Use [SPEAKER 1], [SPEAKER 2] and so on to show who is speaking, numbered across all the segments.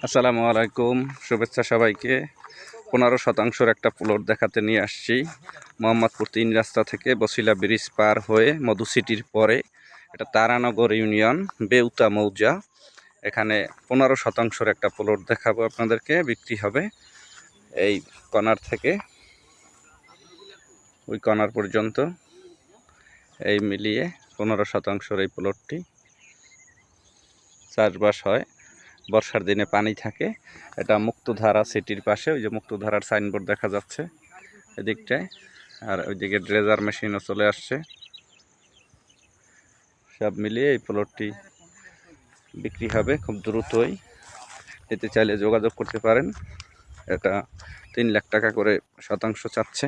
[SPEAKER 1] আসসালামু আলাইকুম, শুভেচ্ছা সবাইকে। 15% একটা প্লট দেখাতে নিয়ে আসছি মোহাম্মদপুর 3 রাস্তা থেকে বসিলা ব্রিজ পার হয়ে মধু সিটির পরে। এটা তারানগর ইউনিয়ন বেউতা মৌজা। এখানে 15% একটা প্লট দেখাবো আপনাদেরকে। বিক্রি হবে এই কর্নার থেকে ওই কর্নার পর্যন্ত, এই মিলিয়ে 15% এই প্লটটি। চাষবাস হয়, বর্ষার দিনে পানি থাকে। এটা মুক্তধারা সিটির পাশে, ওই যে মুক্তধারার সাইনবোর্ড দেখা যাচ্ছে এদিকটায়, আর ওইদিকে ড্রেজার মেশিনও চলে আসছে। সব মিলিয়ে এই প্লটটি বিক্রি হবে খুব দ্রুতই। এতে চাইলে যোগাযোগ করতে পারেন। এটা 3 লাখ টাকা করে শতাংশ চাচ্ছে।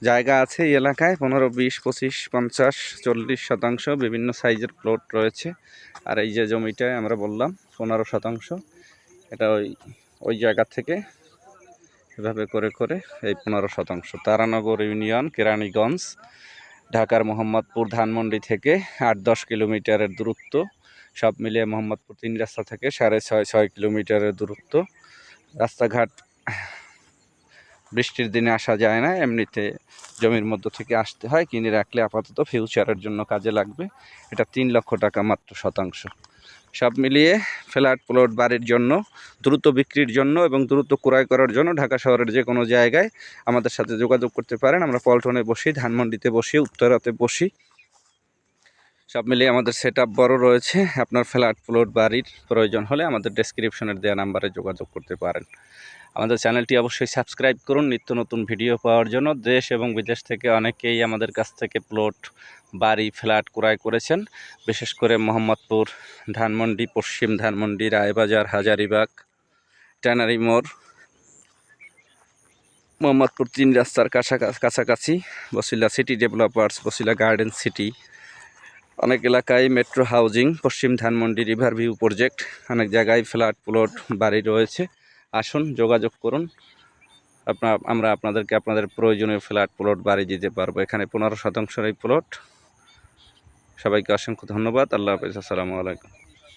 [SPEAKER 1] জায়গা আছে এই এলাকায় 15, 20, 25, 50, 40% বিভিন্ন সাইজের প্লট রয়েছে। আর এই যে জমিটায় আমরা বললাম 15%, এটা ওই জায়গা থেকে এভাবে করে করে এই 15%। তারানগর ইউনিয়ন, কেরানীগঞ্জ, ঢাকার মোহাম্মদপুর ধানমন্ডি থেকে 8-10 কিলোমিটারের দূরত্ব। সব মিলিয়ে মোহাম্মদপুর 3 রাস্তা থেকে 6.5 কিলোমিটারের দূরত্ব। রাস্তাঘাট বৃষ্টির দিনে আসা যায় না, এমনিতে জমির মধ্য থেকে আসতে হয়। কিনে রাখলে আপাতত ফিউচারের জন্য কাজে লাগবে। এটা 3 লক্ষ টাকা মাত্র শতাংশ। সব মিলিয়ে ফ্ল্যাট প্লট বাড়ির জন্য, দ্রুত বিক্রির জন্য এবং দ্রুত ক্রয় করার জন্য ঢাকা শহরের যে কোনো জায়গায় আমাদের সাথে যোগাযোগ করতে পারেন। আমরা পল্টনে বসি, ধানমন্ডিতে বসি, উত্তরাতে বসি। সব মিলিয়ে আমাদের সেটআপ বড় রয়েছে। আপনার ফ্ল্যাট প্লট বাড়ির প্রয়োজন হলে আমাদের ডেসক্রিপশনের দেওয়া নাম্বারে যোগাযোগ করতে পারেন। আমাদের চ্যানেলটি অবশ্যই সাবস্ক্রাইব করুন নিত্য নতুন ভিডিও পাওয়ার জন্য। দেশ এবং বিদেশ থেকে অনেকেই আমাদের কাছ থেকে প্লট, বাড়ি, ফ্ল্যাট ক্রয় করেছেন। বিশেষ করে মোহাম্মদপুর, ধানমন্ডি, পশ্চিম ধানমন্ডি, রায়বাজার, হাজারিবাগ, ট্যানারি মোড়, মোহাম্মদপুর 3 রাস্তার কাছাকাছি Basila city developers, Basila garden city, অনেক এলাকায় মেট্রো হাউজিং, পশ্চিম ধানমন্ডি রিভার ভিউ প্রজেক্ট, অনেক জায়গায় ফ্ল্যাট প্লট বাড়ি রয়েছে। আসুন, যোগাযোগ করুন। আমরা আপনাদেরকে আপনাদের প্রয়োজনীয় ফ্ল্যাট প্লট বাড়ি দিতে পারবো। এখানে 15% এই প্লট। সবাইকে অসংখ্য ধন্যবাদ। আল্লাহ হাফেজ। আসসালামু আলাইকুম।